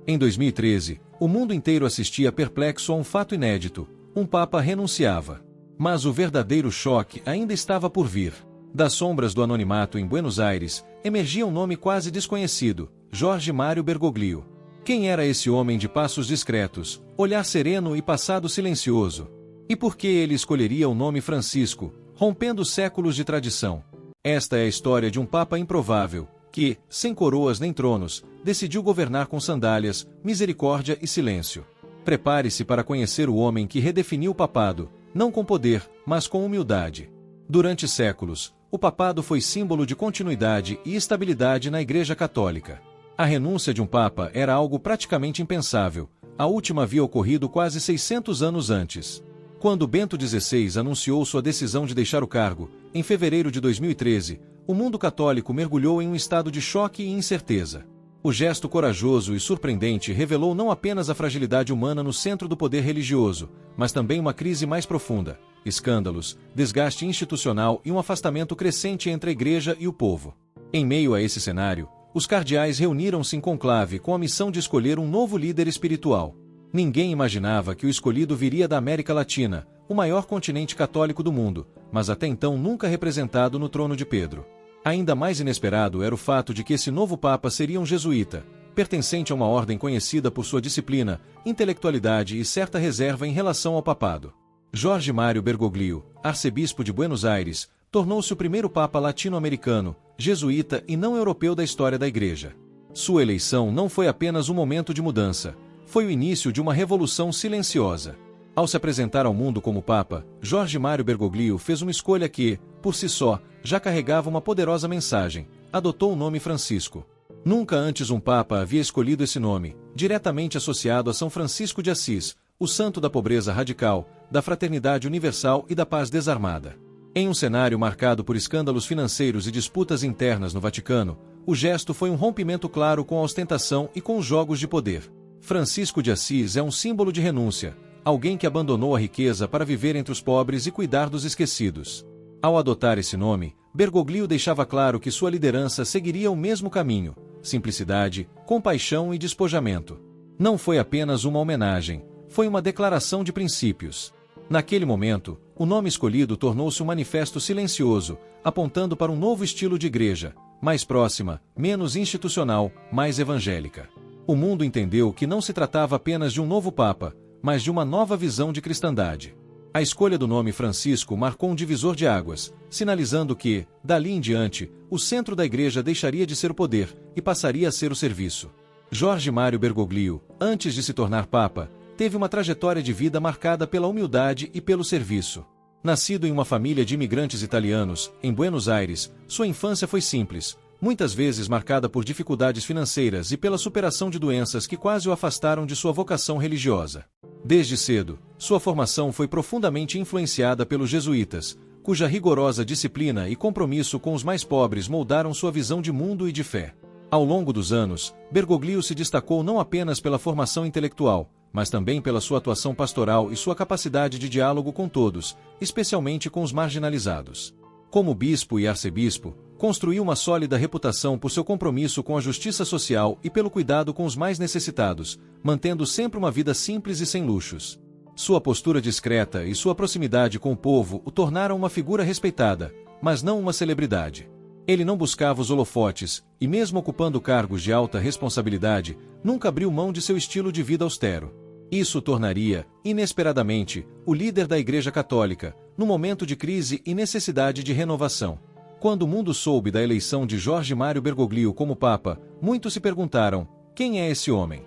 Em 2013, o mundo inteiro assistia perplexo a um fato inédito: um papa renunciava. Mas o verdadeiro choque ainda estava por vir. Das sombras do anonimato em Buenos Aires, emergia um nome quase desconhecido: Jorge Mário Bergoglio. Quem era esse homem de passos discretos, olhar sereno e passado silencioso? E por que ele escolheria o nome Francisco, rompendo séculos de tradição? Esta é a história de um papa improvável, que, sem coroas nem tronos, decidiu governar com sandálias, misericórdia e silêncio. Prepare-se para conhecer o homem que redefiniu o papado, não com poder, mas com humildade. Durante séculos, o papado foi símbolo de continuidade e estabilidade na Igreja Católica. A renúncia de um papa era algo praticamente impensável. A última havia ocorrido quase 600 anos antes. Quando Bento XVI anunciou sua decisão de deixar o cargo, em fevereiro de 2013, o mundo católico mergulhou em um estado de choque e incerteza. O gesto corajoso e surpreendente revelou não apenas a fragilidade humana no centro do poder religioso, mas também uma crise mais profunda: escândalos, desgaste institucional e um afastamento crescente entre a Igreja e o povo. Em meio a esse cenário, os cardeais reuniram-se em conclave com a missão de escolher um novo líder espiritual. Ninguém imaginava que o escolhido viria da América Latina, o maior continente católico do mundo, mas até então nunca representado no trono de Pedro. Ainda mais inesperado era o fato de que esse novo papa seria um jesuíta, pertencente a uma ordem conhecida por sua disciplina, intelectualidade e certa reserva em relação ao papado. Jorge Mário Bergoglio, arcebispo de Buenos Aires, tornou-se o primeiro papa latino-americano, jesuíta e não europeu da história da Igreja. Sua eleição não foi apenas um momento de mudança, foi o início de uma revolução silenciosa. Ao se apresentar ao mundo como papa, Jorge Mário Bergoglio fez uma escolha que, por si só, já carregava uma poderosa mensagem: adotou o nome Francisco. Nunca antes um papa havia escolhido esse nome, diretamente associado a São Francisco de Assis, o santo da pobreza radical, da fraternidade universal e da paz desarmada. Em um cenário marcado por escândalos financeiros e disputas internas no Vaticano, o gesto foi um rompimento claro com a ostentação e com os jogos de poder. Francisco de Assis é um símbolo de renúncia, alguém que abandonou a riqueza para viver entre os pobres e cuidar dos esquecidos. Ao adotar esse nome, Bergoglio deixava claro que sua liderança seguiria o mesmo caminho: simplicidade, compaixão e despojamento. Não foi apenas uma homenagem, foi uma declaração de princípios. Naquele momento, o nome escolhido tornou-se um manifesto silencioso, apontando para um novo estilo de igreja, mais próxima, menos institucional, mais evangélica. O mundo entendeu que não se tratava apenas de um novo papa, mas de uma nova visão de cristandade. A escolha do nome Francisco marcou um divisor de águas, sinalizando que, dali em diante, o centro da Igreja deixaria de ser o poder e passaria a ser o serviço. Jorge Mário Bergoglio, antes de se tornar papa, teve uma trajetória de vida marcada pela humildade e pelo serviço. Nascido em uma família de imigrantes italianos, em Buenos Aires, sua infância foi simples, muitas vezes marcada por dificuldades financeiras e pela superação de doenças que quase o afastaram de sua vocação religiosa. Desde cedo, sua formação foi profundamente influenciada pelos jesuítas, cuja rigorosa disciplina e compromisso com os mais pobres moldaram sua visão de mundo e de fé. Ao longo dos anos, Bergoglio se destacou não apenas pela formação intelectual, mas também pela sua atuação pastoral e sua capacidade de diálogo com todos, especialmente com os marginalizados. Como bispo e arcebispo, construiu uma sólida reputação por seu compromisso com a justiça social e pelo cuidado com os mais necessitados, mantendo sempre uma vida simples e sem luxos. Sua postura discreta e sua proximidade com o povo o tornaram uma figura respeitada, mas não uma celebridade. Ele não buscava os holofotes, e mesmo ocupando cargos de alta responsabilidade, nunca abriu mão de seu estilo de vida austero. Isso o tornaria, inesperadamente, o líder da Igreja Católica, no momento de crise e necessidade de renovação. Quando o mundo soube da eleição de Jorge Mário Bergoglio como Papa, muitos se perguntaram: quem é esse homem?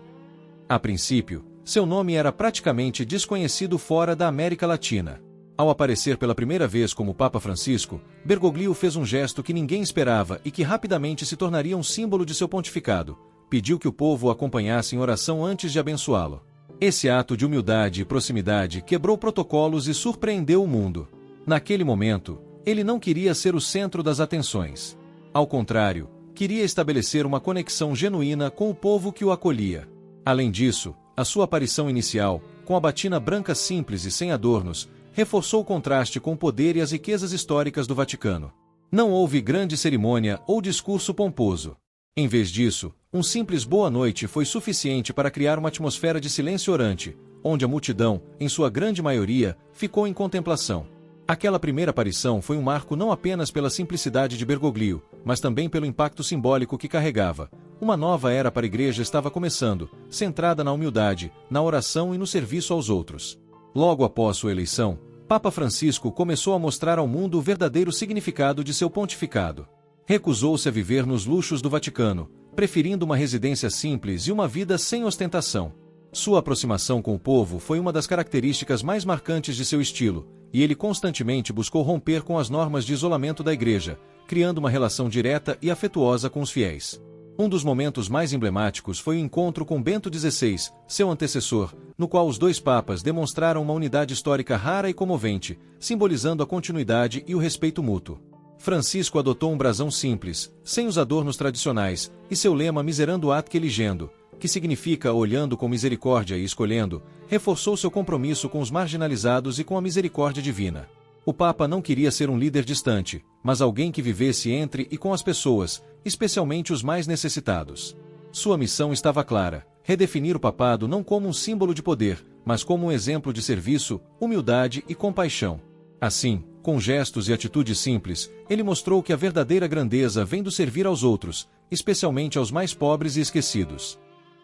A princípio, seu nome era praticamente desconhecido fora da América Latina. Ao aparecer pela primeira vez como Papa Francisco, Bergoglio fez um gesto que ninguém esperava e que rapidamente se tornaria um símbolo de seu pontificado: pediu que o povo o acompanhasse em oração antes de abençoá-lo. Esse ato de humildade e proximidade quebrou protocolos e surpreendeu o mundo. Naquele momento, ele não queria ser o centro das atenções. Ao contrário, queria estabelecer uma conexão genuína com o povo que o acolhia. Além disso, a sua aparição inicial, com a batina branca simples e sem adornos, reforçou o contraste com o poder e as riquezas históricas do Vaticano. Não houve grande cerimônia ou discurso pomposo. Em vez disso, Um simples boa noite foi suficiente para criar uma atmosfera de silêncio orante, onde a multidão, em sua grande maioria, ficou em contemplação. Aquela primeira aparição foi um marco não apenas pela simplicidade de Bergoglio, mas também pelo impacto simbólico que carregava. Uma nova era para a igreja estava começando, centrada na humildade, na oração e no serviço aos outros. Logo após sua eleição, Papa Francisco começou a mostrar ao mundo o verdadeiro significado de seu pontificado. Recusou-se a viver nos luxos do Vaticano, preferindo uma residência simples e uma vida sem ostentação. Sua aproximação com o povo foi uma das características mais marcantes de seu estilo, e ele constantemente buscou romper com as normas de isolamento da igreja, criando uma relação direta e afetuosa com os fiéis. Um dos momentos mais emblemáticos foi o encontro com Bento XVI, seu antecessor, no qual os dois papas demonstraram uma unidade histórica rara e comovente, simbolizando a continuidade e o respeito mútuo. Francisco adotou um brasão simples, sem os adornos tradicionais, e seu lema Miserando ad eligendo, que significa olhando com misericórdia e escolhendo, reforçou seu compromisso com os marginalizados e com a misericórdia divina. O Papa não queria ser um líder distante, mas alguém que vivesse entre e com as pessoas, especialmente os mais necessitados. Sua missão estava clara: redefinir o papado não como um símbolo de poder, mas como um exemplo de serviço, humildade e compaixão. Assim, com gestos e atitudes simples, ele mostrou que a verdadeira grandeza vem do servir aos outros, especialmente aos mais pobres e esquecidos.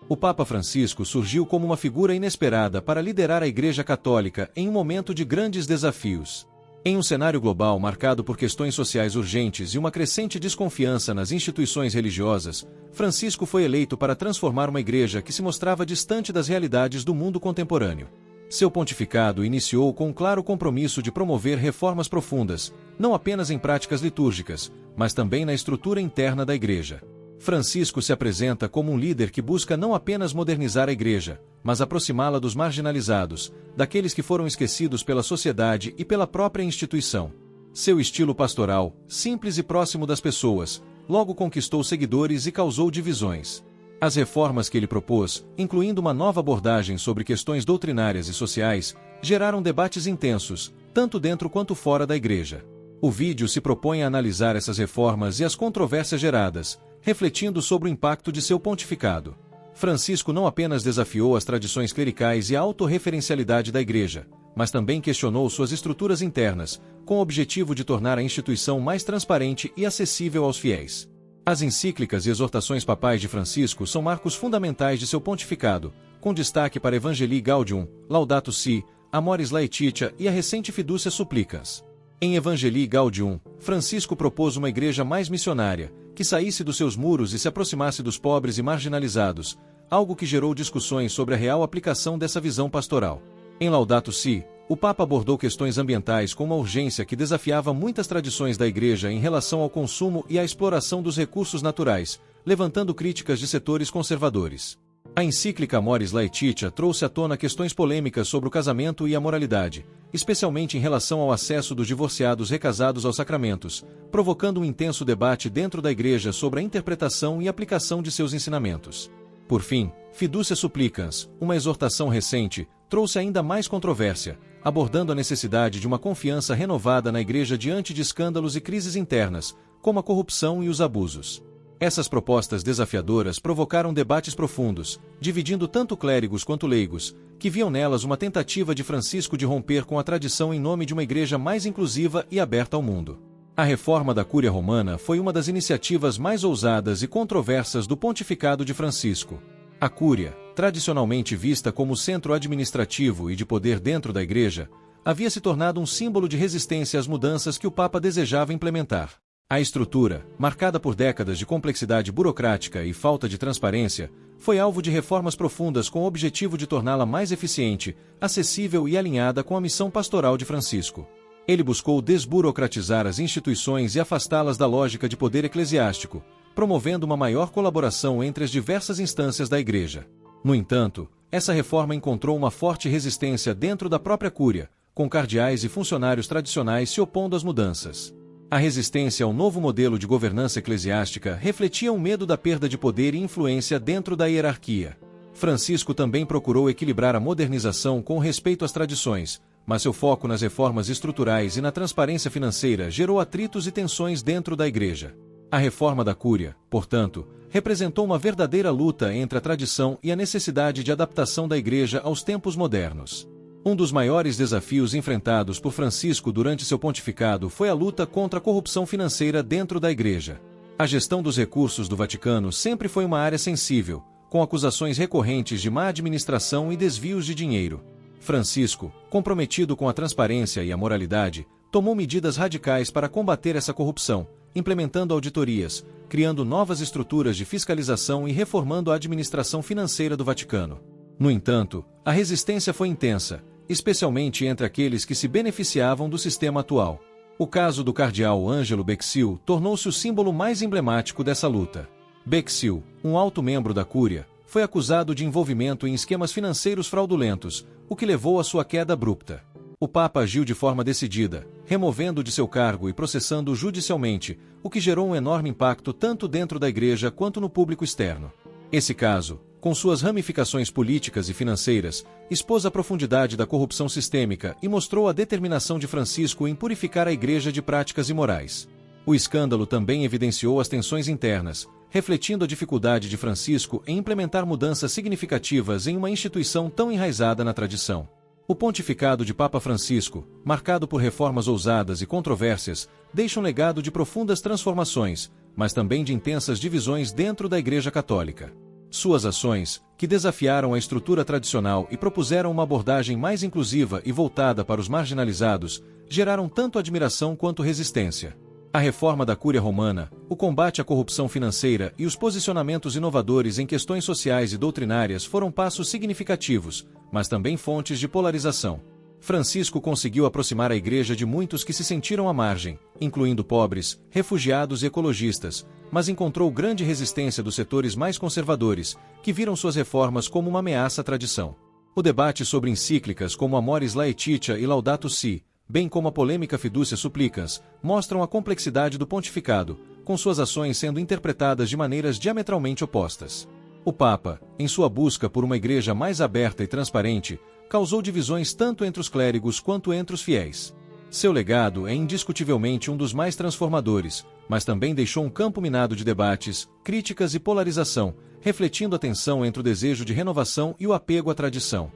O Papa Francisco surgiu como uma figura inesperada para liderar a Igreja Católica em um momento de grandes desafios. Em um cenário global marcado por questões sociais urgentes e uma crescente desconfiança nas instituições religiosas, Francisco foi eleito para transformar uma igreja que se mostrava distante das realidades do mundo contemporâneo. Seu pontificado iniciou com um claro compromisso de promover reformas profundas, não apenas em práticas litúrgicas, mas também na estrutura interna da igreja. Francisco se apresenta como um líder que busca não apenas modernizar a igreja, mas aproximá-la dos marginalizados, daqueles que foram esquecidos pela sociedade e pela própria instituição. Seu estilo pastoral, simples e próximo das pessoas, logo conquistou seguidores e causou divisões. As reformas que ele propôs, incluindo uma nova abordagem sobre questões doutrinárias e sociais, geraram debates intensos, tanto dentro quanto fora da igreja. O vídeo se propõe a analisar essas reformas e as controvérsias geradas, refletindo sobre o impacto de seu pontificado. Francisco não apenas desafiou as tradições clericais e a autorreferencialidade da igreja, mas também questionou suas estruturas internas, com o objetivo de tornar a instituição mais transparente e acessível aos fiéis. As encíclicas e exortações papais de Francisco são marcos fundamentais de seu pontificado, com destaque para Evangelii Gaudium, Laudato Si, Amoris Laetitia e a recente Fiducia Supplicans. Em Evangelii Gaudium, Francisco propôs uma igreja mais missionária, que saísse dos seus muros e se aproximasse dos pobres e marginalizados, algo que gerou discussões sobre a real aplicação dessa visão pastoral. Em Laudato Si, o Papa abordou questões ambientais com uma urgência que desafiava muitas tradições da igreja em relação ao consumo e à exploração dos recursos naturais, levantando críticas de setores conservadores. A encíclica Amoris Laetitia trouxe à tona questões polêmicas sobre o casamento e a moralidade, especialmente em relação ao acesso dos divorciados recasados aos sacramentos, provocando um intenso debate dentro da igreja sobre a interpretação e aplicação de seus ensinamentos. Por fim, Fiducia Supplicans, uma exortação recente, trouxe ainda mais controvérsia, abordando a necessidade de uma confiança renovada na igreja diante de escândalos e crises internas, como a corrupção e os abusos. Essas propostas desafiadoras provocaram debates profundos, dividindo tanto clérigos quanto leigos, que viam nelas uma tentativa de Francisco de romper com a tradição em nome de uma igreja mais inclusiva e aberta ao mundo. A reforma da Cúria Romana foi uma das iniciativas mais ousadas e controversas do pontificado de Francisco. A Cúria, tradicionalmente vista como centro administrativo e de poder dentro da igreja, havia se tornado um símbolo de resistência às mudanças que o Papa desejava implementar. A estrutura, marcada por décadas de complexidade burocrática e falta de transparência, foi alvo de reformas profundas com o objetivo de torná-la mais eficiente, acessível e alinhada com a missão pastoral de Francisco. Ele buscou desburocratizar as instituições e afastá-las da lógica de poder eclesiástico, promovendo uma maior colaboração entre as diversas instâncias da Igreja. No entanto, essa reforma encontrou uma forte resistência dentro da própria Cúria, com cardeais e funcionários tradicionais se opondo às mudanças. A resistência ao novo modelo de governança eclesiástica refletia um medo da perda de poder e influência dentro da hierarquia. Francisco também procurou equilibrar a modernização com respeito às tradições, mas seu foco nas reformas estruturais e na transparência financeira gerou atritos e tensões dentro da Igreja. A reforma da Cúria, portanto, representou uma verdadeira luta entre a tradição e a necessidade de adaptação da Igreja aos tempos modernos. Um dos maiores desafios enfrentados por Francisco durante seu pontificado foi a luta contra a corrupção financeira dentro da Igreja. A gestão dos recursos do Vaticano sempre foi uma área sensível, com acusações recorrentes de má administração e desvios de dinheiro. Francisco, comprometido com a transparência e a moralidade, tomou medidas radicais para combater essa corrupção, implementando auditorias, criando novas estruturas de fiscalização e reformando a administração financeira do Vaticano. No entanto, a resistência foi intensa, especialmente entre aqueles que se beneficiavam do sistema atual. O caso do cardeal Ângelo Bexil tornou-se o símbolo mais emblemático dessa luta. Bexil, um alto membro da Cúria, foi acusado de envolvimento em esquemas financeiros fraudulentos, o que levou à sua queda abrupta. O Papa agiu de forma decidida, removendo de seu cargo e processando-o judicialmente, o que gerou um enorme impacto tanto dentro da Igreja quanto no público externo. Esse caso, com suas ramificações políticas e financeiras, expôs a profundidade da corrupção sistêmica e mostrou a determinação de Francisco em purificar a Igreja de práticas imorais. O escândalo também evidenciou as tensões internas, refletindo a dificuldade de Francisco em implementar mudanças significativas em uma instituição tão enraizada na tradição. O pontificado de Papa Francisco, marcado por reformas ousadas e controvérsias, deixa um legado de profundas transformações, mas também de intensas divisões dentro da Igreja Católica. Suas ações, que desafiaram a estrutura tradicional e propuseram uma abordagem mais inclusiva e voltada para os marginalizados, geraram tanto admiração quanto resistência. A reforma da Cúria Romana, o combate à corrupção financeira e os posicionamentos inovadores em questões sociais e doutrinárias foram passos significativos, mas também fontes de polarização. Francisco conseguiu aproximar a Igreja de muitos que se sentiram à margem, incluindo pobres, refugiados e ecologistas, mas encontrou grande resistência dos setores mais conservadores, que viram suas reformas como uma ameaça à tradição. O debate sobre encíclicas como Amoris Laetitia e Laudato Si, bem como a polêmica Fiducia Supplicans, mostram a complexidade do pontificado, com suas ações sendo interpretadas de maneiras diametralmente opostas. O Papa, em sua busca por uma igreja mais aberta e transparente, causou divisões tanto entre os clérigos quanto entre os fiéis. Seu legado é indiscutivelmente um dos mais transformadores, mas também deixou um campo minado de debates, críticas e polarização, refletindo a tensão entre o desejo de renovação e o apego à tradição.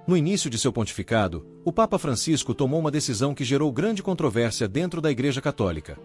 No início de seu pontificado, o Papa Francisco tomou uma decisão que gerou grande controvérsia dentro da Igreja Católica.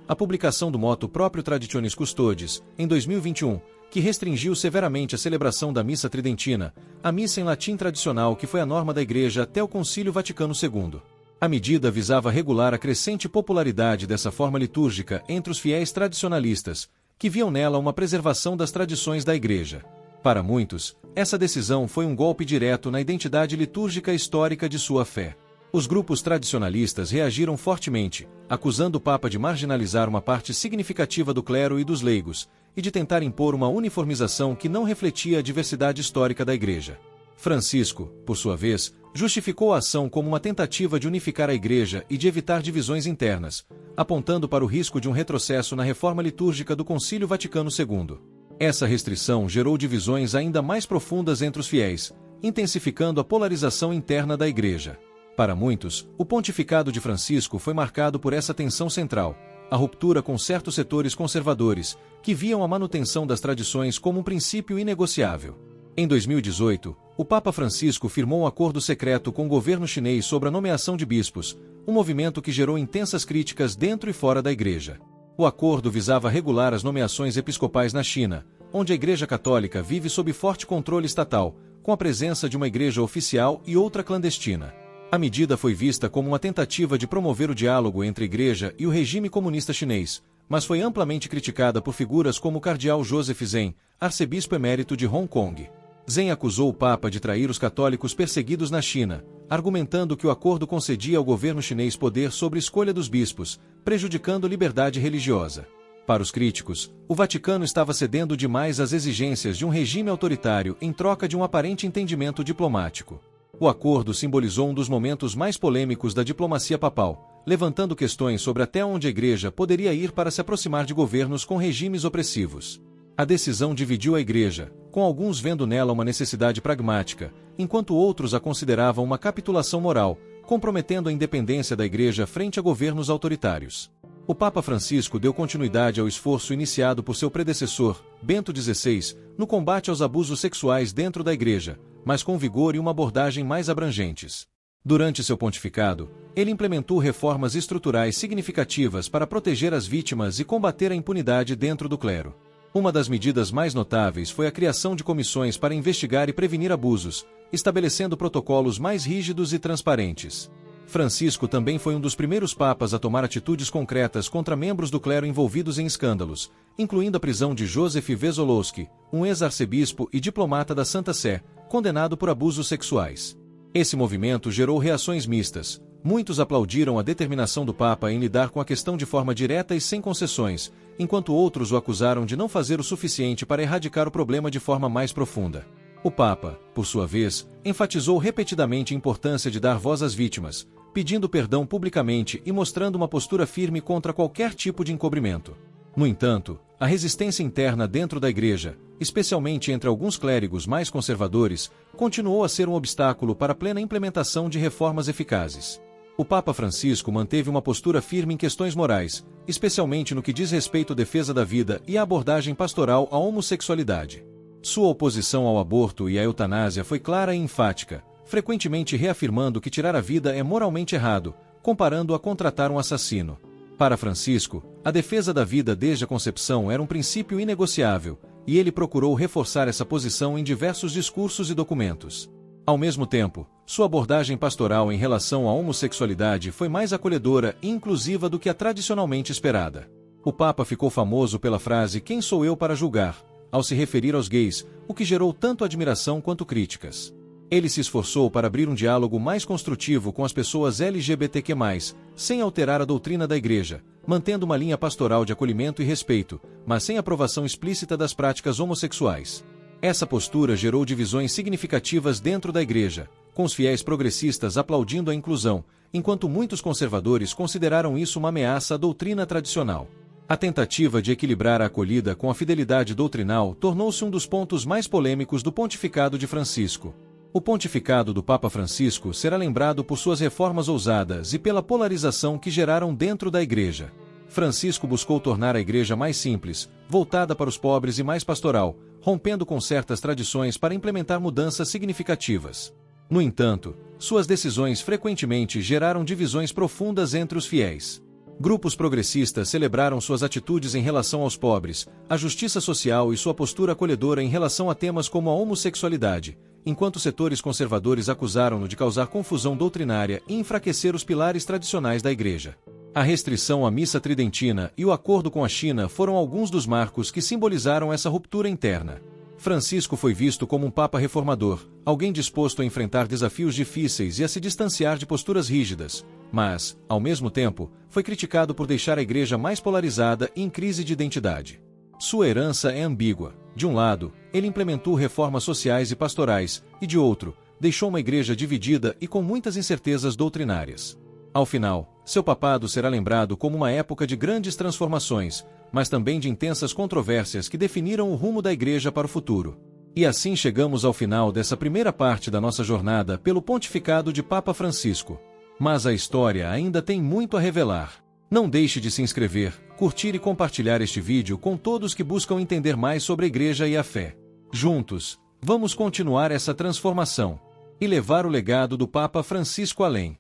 A publicação do motu Proprio Traditionis Custodes, em 2021, que restringiu severamente a celebração da Missa Tridentina, a missa em latim tradicional que foi a norma da Igreja até o Concílio Vaticano II. A medida visava regular a crescente popularidade dessa forma litúrgica entre os fiéis tradicionalistas, que viam nela uma preservação das tradições da Igreja. Para muitos, essa decisão foi um golpe direto na identidade litúrgica histórica de sua fé. Os grupos tradicionalistas reagiram fortemente, acusando o Papa de marginalizar uma parte significativa do clero e dos leigos, e de tentar impor uma uniformização que não refletia a diversidade histórica da Igreja. Francisco, por sua vez, justificou a ação como uma tentativa de unificar a Igreja e de evitar divisões internas, apontando para o risco de um retrocesso na reforma litúrgica do Concílio Vaticano II. Essa restrição gerou divisões ainda mais profundas entre os fiéis, intensificando a polarização interna da Igreja. Para muitos, o pontificado de Francisco foi marcado por essa tensão central, a ruptura com certos setores conservadores, que viam a manutenção das tradições como um princípio inegociável. Em 2018, o Papa Francisco firmou um acordo secreto com o governo chinês sobre a nomeação de bispos, um movimento que gerou intensas críticas dentro e fora da Igreja. O acordo visava regular as nomeações episcopais na China, onde a Igreja Católica vive sob forte controle estatal, com a presença de uma igreja oficial e outra clandestina. A medida foi vista como uma tentativa de promover o diálogo entre a Igreja e o regime comunista chinês, mas foi amplamente criticada por figuras como o cardeal Joseph Zen, arcebispo emérito de Hong Kong. Zen acusou o Papa de trair os católicos perseguidos na China, argumentando que o acordo concedia ao governo chinês poder sobre a escolha dos bispos, prejudicando a liberdade religiosa. Para os críticos, o Vaticano estava cedendo demais às exigências de um regime autoritário em troca de um aparente entendimento diplomático. O acordo simbolizou um dos momentos mais polêmicos da diplomacia papal, levantando questões sobre até onde a Igreja poderia ir para se aproximar de governos com regimes opressivos. A decisão dividiu a Igreja, com alguns vendo nela uma necessidade pragmática, enquanto outros a consideravam uma capitulação moral, comprometendo a independência da Igreja frente a governos autoritários. O Papa Francisco deu continuidade ao esforço iniciado por seu predecessor, Bento XVI, no combate aos abusos sexuais dentro da Igreja, mas com vigor e uma abordagem mais abrangentes. Durante seu pontificado, ele implementou reformas estruturais significativas para proteger as vítimas e combater a impunidade dentro do clero. Uma das medidas mais notáveis foi a criação de comissões para investigar e prevenir abusos, estabelecendo protocolos mais rígidos e transparentes. Francisco também foi um dos primeiros papas a tomar atitudes concretas contra membros do clero envolvidos em escândalos, incluindo a prisão de Józef Wesolowski, um ex-arcebispo e diplomata da Santa Sé, condenado por abusos sexuais. Esse movimento gerou reações mistas. Muitos aplaudiram a determinação do Papa em lidar com a questão de forma direta e sem concessões, enquanto outros o acusaram de não fazer o suficiente para erradicar o problema de forma mais profunda. O Papa, por sua vez, enfatizou repetidamente a importância de dar voz às vítimas, pedindo perdão publicamente e mostrando uma postura firme contra qualquer tipo de encobrimento. No entanto, a resistência interna dentro da Igreja, especialmente entre alguns clérigos mais conservadores, continuou a ser um obstáculo para a plena implementação de reformas eficazes. O Papa Francisco manteve uma postura firme em questões morais, especialmente no que diz respeito à defesa da vida e à abordagem pastoral à homossexualidade. Sua oposição ao aborto e à eutanásia foi clara e enfática, frequentemente reafirmando que tirar a vida é moralmente errado, comparando a contratar um assassino. Para Francisco, a defesa da vida desde a concepção era um princípio inegociável, e ele procurou reforçar essa posição em diversos discursos e documentos. Ao mesmo tempo, sua abordagem pastoral em relação à homossexualidade foi mais acolhedora e inclusiva do que a tradicionalmente esperada. O Papa ficou famoso pela frase "Quem sou eu para julgar?", ao se referir aos gays, o que gerou tanto admiração quanto críticas. Ele se esforçou para abrir um diálogo mais construtivo com as pessoas LGBTQ+, sem alterar a doutrina da Igreja, mantendo uma linha pastoral de acolhimento e respeito, mas sem aprovação explícita das práticas homossexuais. Essa postura gerou divisões significativas dentro da Igreja, com os fiéis progressistas aplaudindo a inclusão, enquanto muitos conservadores consideraram isso uma ameaça à doutrina tradicional. A tentativa de equilibrar a acolhida com a fidelidade doutrinal tornou-se um dos pontos mais polêmicos do pontificado de Francisco. O pontificado do Papa Francisco será lembrado por suas reformas ousadas e pela polarização que geraram dentro da Igreja. Francisco buscou tornar a Igreja mais simples, voltada para os pobres e mais pastoral, rompendo com certas tradições para implementar mudanças significativas. No entanto, suas decisões frequentemente geraram divisões profundas entre os fiéis. Grupos progressistas celebraram suas atitudes em relação aos pobres, a justiça social e sua postura acolhedora em relação a temas como a homossexualidade, enquanto setores conservadores acusaram-no de causar confusão doutrinária e enfraquecer os pilares tradicionais da Igreja. A restrição à missa tridentina e o acordo com a China foram alguns dos marcos que simbolizaram essa ruptura interna. Francisco foi visto como um papa reformador, alguém disposto a enfrentar desafios difíceis e a se distanciar de posturas rígidas, mas, ao mesmo tempo, foi criticado por deixar a Igreja mais polarizada e em crise de identidade. Sua herança é ambígua. De um lado, ele implementou reformas sociais e pastorais, e de outro, deixou uma Igreja dividida e com muitas incertezas doutrinárias. Ao final, seu papado será lembrado como uma época de grandes transformações, mas também de intensas controvérsias que definiram o rumo da Igreja para o futuro. E assim chegamos ao final dessa primeira parte da nossa jornada pelo pontificado de Papa Francisco. Mas a história ainda tem muito a revelar. Não deixe de se inscrever, curtir e compartilhar este vídeo com todos que buscam entender mais sobre a Igreja e a fé. Juntos, vamos continuar essa transformação e levar o legado do Papa Francisco além.